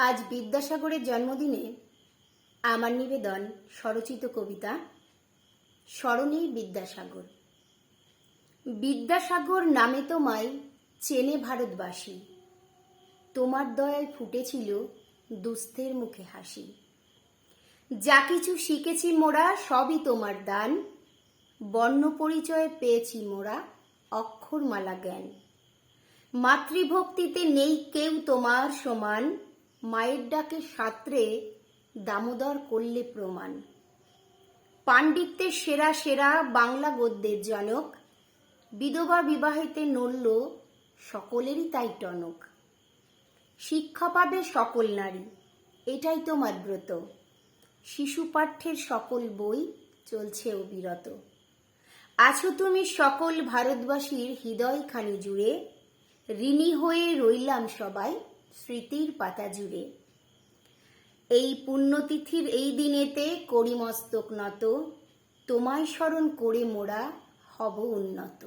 আজ বিদ্যাসাগরের জন্মদিনে আমার নিবেদন স্বরচিত কবিতা স্মরণে বিদ্যাসাগর। বিদ্যাসাগর নামে তোমায় চেনে ভারতবাসী, তোমার দয়ায় ফুটেছিল দুস্থের মুখে হাসি। যা কিছু শিখেছি মোরা সবই তোমার দান, বর্ণ পরিচয়ে পেয়েছি মোরা অক্ষরমালা জ্ঞান। মাতৃভক্তিতে নেই কেউ তোমার সমান, মায়ের ডাকে সাত্রে দামোদর করলে প্রমাণ। পাণ্ডিত্যের সেরা সেরা বাংলা গদ্যের জনক, বিধবা বিবাহেতে নড়ল সকলেরই তাই টনক। শিক্ষা পাবে সকল নারী, এটাই তোমার ব্রত, শিশু পাঠ্যের সকল বই চলছে অবিরত। আছো তুমি সকল ভারতবাসীর হৃদয়খানি জুড়ে, ঋণী হয়ে রইলাম সবাই স্মৃতির পাতা জুড়ে। এই পুণ্যতিথির এই দিনেতে করি মস্তক নত, তোমায় স্মরণ করে মোরা হব উন্নত।